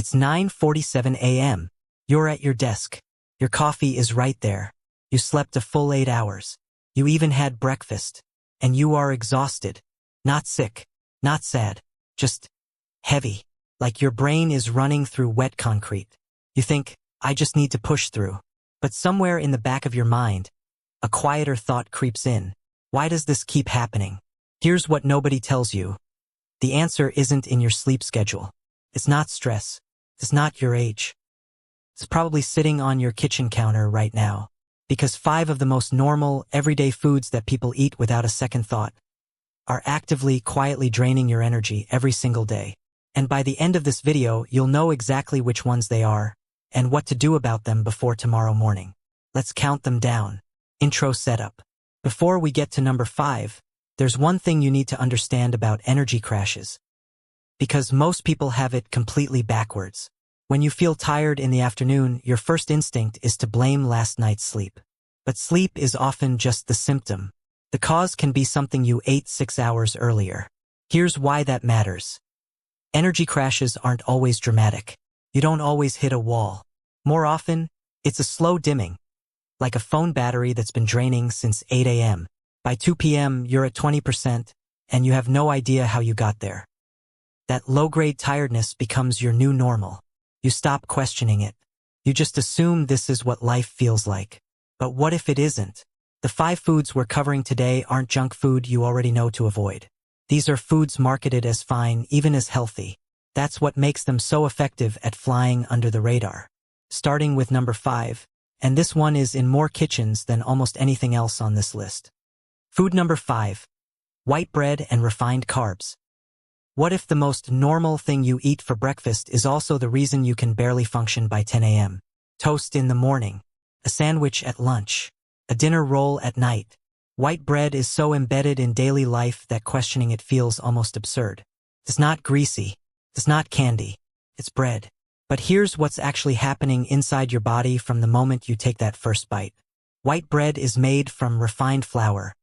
It's 9:47 a.m. You're at your desk. Your coffee is right there. You slept a full 8 hours. You even had breakfast. And you are exhausted. Not sick. Not sad. Just heavy. Like your brain is running through wet concrete. You think, I just need to push through. But somewhere in the back of your mind, a quieter thought creeps in. Why does this keep happening? Here's what nobody tells you. The answer isn't in your sleep schedule. It's not stress. It's not your age. It's probably sitting on your kitchen counter right now. Because 5 of the most normal, everyday foods that people eat without a second thought are actively, quietly draining your energy every single day. And by the end of this video, you'll know exactly which ones they are and what to do about them before tomorrow morning. Let's count them down. Intro setup. Before we get to number 5, there's one thing you need to understand about energy crashes. Because most people have it completely backwards. When you feel tired in the afternoon, your first instinct is to blame last night's sleep. But sleep is often just the symptom. The cause can be something you ate 6 hours earlier. Here's why that matters. Energy crashes aren't always dramatic. You don't always hit a wall. More often, it's a slow dimming, like a phone battery that's been draining since 8 a.m. By 2 p.m., you're at 20%, and you have no idea how you got there. That low-grade tiredness becomes your new normal. You stop questioning it. You just assume this is what life feels like. But what if it isn't? The 5 foods we're covering today aren't junk food you already know to avoid. These are foods marketed as fine, even as healthy. That's what makes them so effective at flying under the radar. Starting with number 5, and this one is in more kitchens than almost anything else on this list. Food number 5. White bread and refined carbs. What if the most normal thing you eat for breakfast is also the reason you can barely function by 10 a.m.? Toast in the morning, a sandwich at lunch, a dinner roll at night. White bread is so embedded in daily life that questioning it feels almost absurd. It's not greasy. It's not candy. It's bread. But here's what's actually happening inside your body from the moment you take that first bite. White bread is made from refined flour,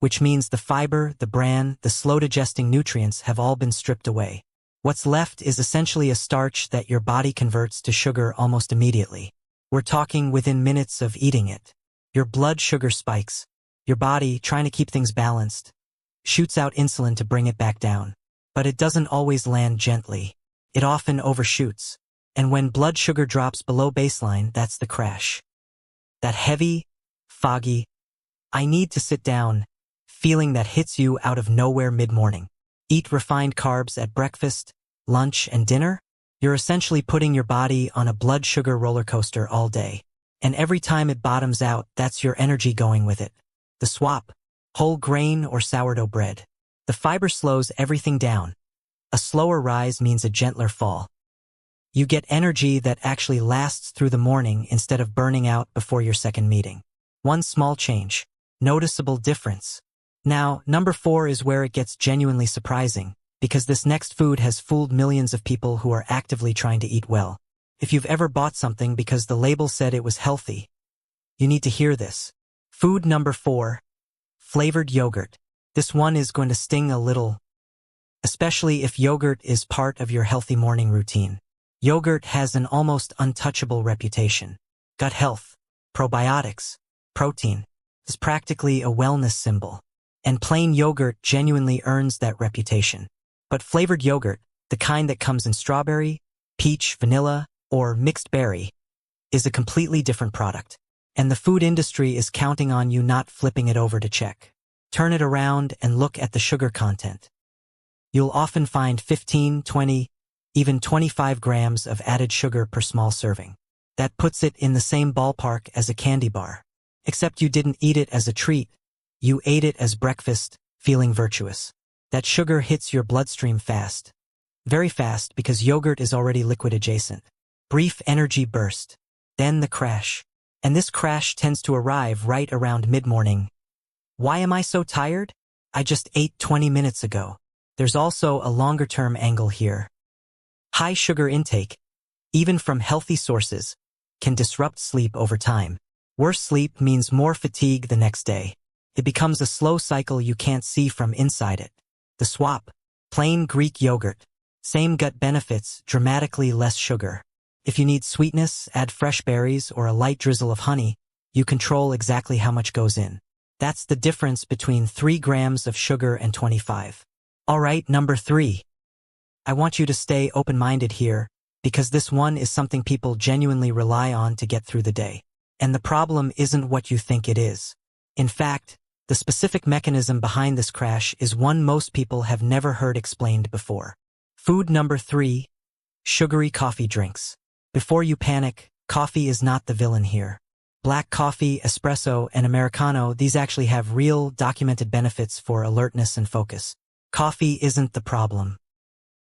which means the fiber, the bran, the slow-digesting nutrients have all been stripped away. What's left is essentially a starch that your body converts to sugar almost immediately. We're talking within minutes of eating it. Your blood sugar spikes. Your body, trying to keep things balanced, shoots out insulin to bring it back down. But it doesn't always land gently. It often overshoots. And when blood sugar drops below baseline, that's the crash. That heavy, foggy, I need to sit down feeling that hits you out of nowhere mid-morning. Eat refined carbs at breakfast, lunch, and dinner? You're essentially putting your body on a blood sugar roller coaster all day. And every time it bottoms out, that's your energy going with it. The swap, whole grain or sourdough bread. The fiber slows everything down. A slower rise means a gentler fall. You get energy that actually lasts through the morning instead of burning out before your second meeting. One small change. Noticeable difference. Now, number 4 is where it gets genuinely surprising, because this next food has fooled millions of people who are actively trying to eat well. If you've ever bought something because the label said it was healthy, you need to hear this. Food number 4. Flavored yogurt. This one is going to sting a little, especially if yogurt is part of your healthy morning routine. Yogurt has an almost untouchable reputation. Gut health, probiotics, protein. It's practically a wellness symbol. And plain yogurt genuinely earns that reputation. But flavored yogurt, the kind that comes in strawberry, peach, vanilla, or mixed berry, is a completely different product. And the food industry is counting on you not flipping it over to check. Turn it around and look at the sugar content. You'll often find 15, 20, even 25 grams of added sugar per small serving. That puts it in the same ballpark as a candy bar. Except you didn't eat it as a treat. You ate it as breakfast, feeling virtuous. That sugar hits your bloodstream fast. Very fast because yogurt is already liquid adjacent. Brief energy burst. Then the crash. And this crash tends to arrive right around mid-morning. Why am I so tired? I just ate 20 minutes ago. There's also a longer-term angle here. High sugar intake, even from healthy sources, can disrupt sleep over time. Worse sleep means more fatigue the next day. It becomes a slow cycle you can't see from inside it. The swap, plain Greek yogurt. Same gut benefits, dramatically less sugar. If you need sweetness, add fresh berries or a light drizzle of honey. You control exactly how much goes in. That's the difference between 3 grams of sugar and 25. Alright, number 3. I want you to stay open-minded here, because this one is something people genuinely rely on to get through the day. And the problem isn't what you think it is. In fact, the specific mechanism behind this crash is one most people have never heard explained before. Food number 3, sugary coffee drinks. Before you panic, coffee is not the villain here. Black coffee, espresso, and Americano, these actually have real, documented benefits for alertness and focus. Coffee isn't the problem.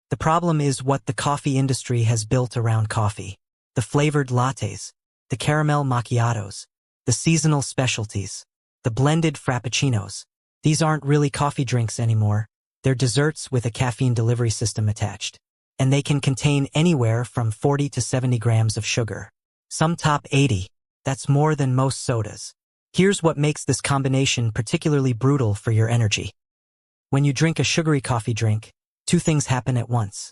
The problem is what the coffee industry has built around coffee. The flavored lattes, the caramel macchiatos, the seasonal specialties, the blended frappuccinos. These aren't really coffee drinks anymore. They're desserts with a caffeine delivery system attached. And they can contain anywhere from 40 to 70 grams of sugar. Some top 80. That's more than most sodas. Here's what makes this combination particularly brutal for your energy. When you drink a sugary coffee drink, 2 things happen at once.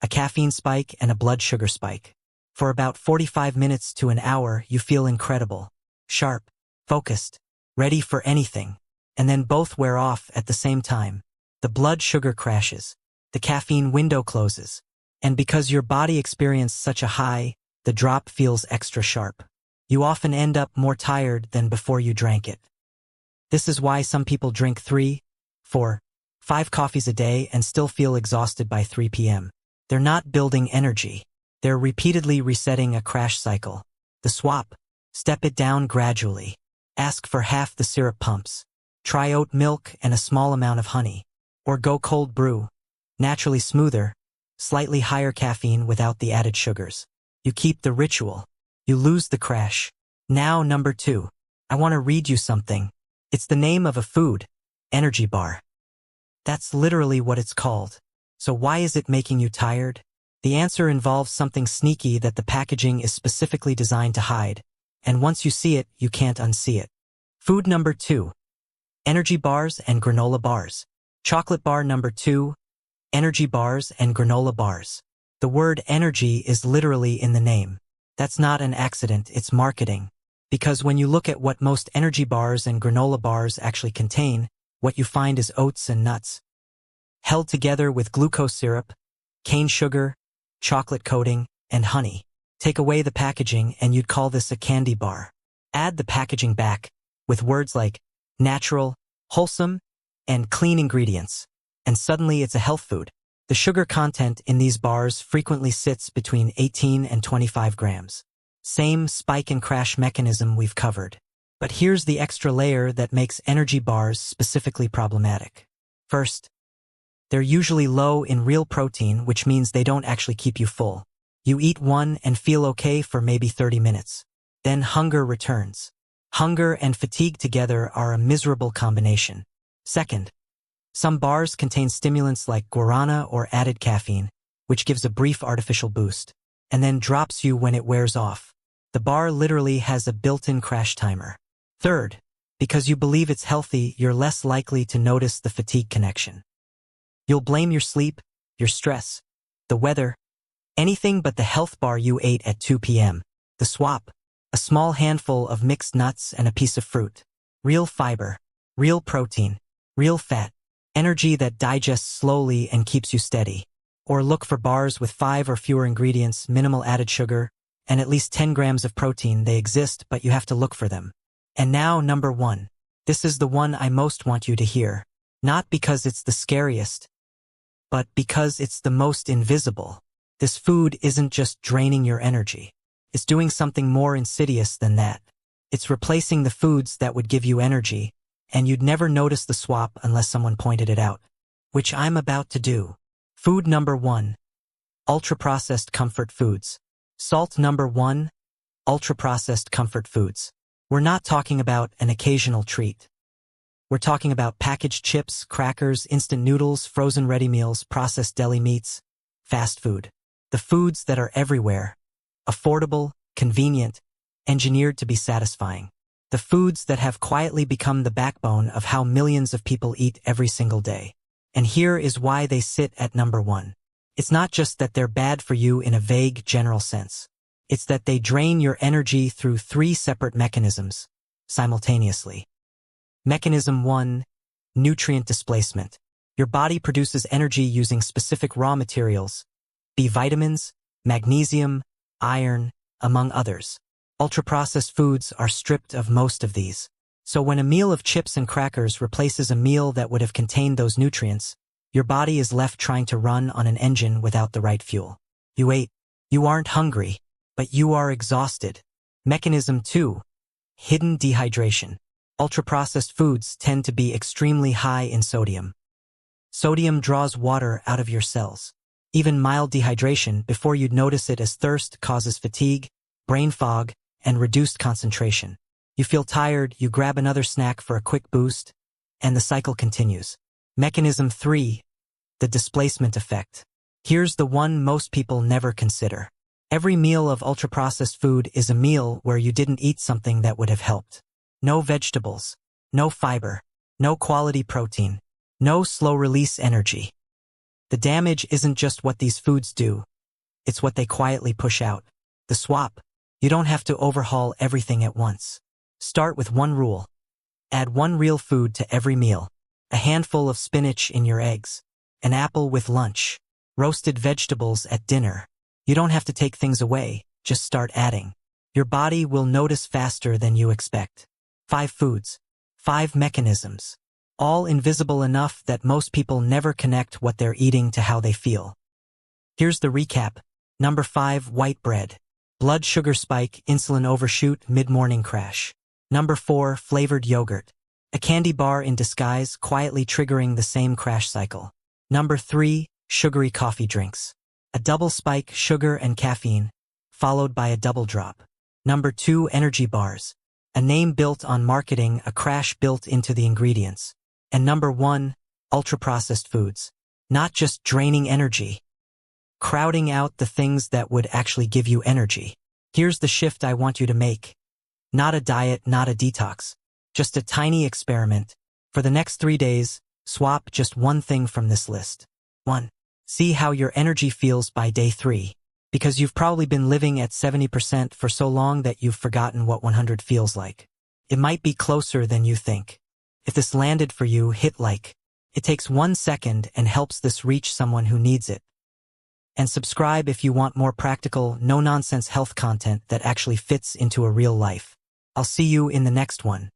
A caffeine spike and a blood sugar spike. For about 45 minutes to an hour, you feel incredible, sharp, focused, ready for anything. And then both wear off at the same time. The blood sugar crashes. The caffeine window closes. And because your body experienced such a high, the drop feels extra sharp. You often end up more tired than before you drank it. This is why some people drink 3, 4, 5 coffees a day and still feel exhausted by 3 p.m. They're not building energy. They're repeatedly resetting a crash cycle. The swap. Step it down gradually. Ask for half the syrup pumps. Try oat milk and a small amount of honey. Or go cold brew. Naturally smoother, slightly higher caffeine without the added sugars. You keep the ritual. You lose the crash. Now, number 2. I want to read you something. It's the name of a food, energy bar. That's literally what it's called. So why is it making you tired? The answer involves something sneaky that the packaging is specifically designed to hide. And once you see it, you can't unsee it. Food number 2. Energy bars and granola bars. Chocolate bar number 2. Energy bars and granola bars. The word energy is literally in the name. That's not an accident, it's marketing. Because when you look at what most energy bars and granola bars actually contain, what you find is oats and nuts, held together with glucose syrup, cane sugar, chocolate coating, and honey. Take away the packaging and you'd call this a candy bar. Add the packaging back, with words like natural, wholesome, and clean ingredients, and suddenly it's a health food. The sugar content in these bars frequently sits between 18 and 25 grams. Same spike and crash mechanism we've covered. But here's the extra layer that makes energy bars specifically problematic. First, they're usually low in real protein, which means they don't actually keep you full. You eat one and feel okay for maybe 30 minutes. Then hunger returns. Hunger and fatigue together are a miserable combination. Second, some bars contain stimulants like guarana or added caffeine, which gives a brief artificial boost, and then drops you when it wears off. The bar literally has a built-in crash timer. Third, because you believe it's healthy, you're less likely to notice the fatigue connection. You'll blame your sleep, your stress, the weather, anything but the health bar you ate at 2 p.m. The swap, a small handful of mixed nuts and a piece of fruit. Real fiber, real protein, real fat. Energy that digests slowly and keeps you steady. Or look for bars with 5 or fewer ingredients, minimal added sugar, and at least 10 grams of protein. They exist, but you have to look for them. And now, number 1. This is the one I most want you to hear. Not because it's the scariest, but because it's the most invisible. This food isn't just draining your energy. It's doing something more insidious than that. It's replacing the foods that would give you energy, and you'd never notice the swap unless someone pointed it out, which I'm about to do. Food number 1. Ultra-processed comfort foods. Salt number 1. Ultra-processed comfort foods. We're not talking about an occasional treat. We're talking about packaged chips, crackers, instant noodles, frozen ready meals, processed deli meats, fast food. The foods that are everywhere. Affordable, convenient, engineered to be satisfying. The foods that have quietly become the backbone of how millions of people eat every single day. And here is why they sit at number 1. It's not just that they're bad for you in a vague, general sense. It's that they drain your energy through 3 separate mechanisms simultaneously. Mechanism 1, nutrient displacement. Your body produces energy using specific raw materials, B vitamins, magnesium, iron, among others. Ultra-processed foods are stripped of most of these. So when a meal of chips and crackers replaces a meal that would have contained those nutrients, your body is left trying to run on an engine without the right fuel. You ate. You aren't hungry, but you are exhausted. Mechanism 2, hidden dehydration. Ultra-processed foods tend to be extremely high in sodium. Sodium draws water out of your cells. Even mild dehydration, before you'd notice it as thirst, causes fatigue, brain fog, and reduced concentration. You feel tired, you grab another snack for a quick boost, and the cycle continues. Mechanism 3, the displacement effect. Here's the one most people never consider. Every meal of ultra-processed food is a meal where you didn't eat something that would have helped. No vegetables, no fiber, no quality protein, no slow-release energy. The damage isn't just what these foods do, it's what they quietly push out. The swap. You don't have to overhaul everything at once. Start with one rule. Add one real food to every meal. A handful of spinach in your eggs. An apple with lunch. Roasted vegetables at dinner. You don't have to take things away, just start adding. Your body will notice faster than you expect. 5 foods. 5 mechanisms. All invisible enough that most people never connect what they're eating to how they feel. Here's the recap. Number 5, white bread. Blood sugar spike, insulin overshoot, mid-morning crash. Number 4, flavored yogurt. A candy bar in disguise, quietly triggering the same crash cycle. Number 3, sugary coffee drinks. A double spike, sugar and caffeine, followed by a double drop. Number 2, energy bars. A name built on marketing, a crash built into the ingredients. And number 1, ultra-processed foods. Not just draining energy, crowding out the things that would actually give you energy. Here's the shift I want you to make. Not a diet, not a detox. Just a tiny experiment. For the next 3 days, swap just one thing from this list. 1. See how your energy feels by day 3. Because you've probably been living at 70% for so long that you've forgotten what 100 feels like. It might be closer than you think. If this landed for you, hit like. It takes 1 second and helps this reach someone who needs it. And subscribe if you want more practical, no-nonsense health content that actually fits into a real life. I'll see you in the next one.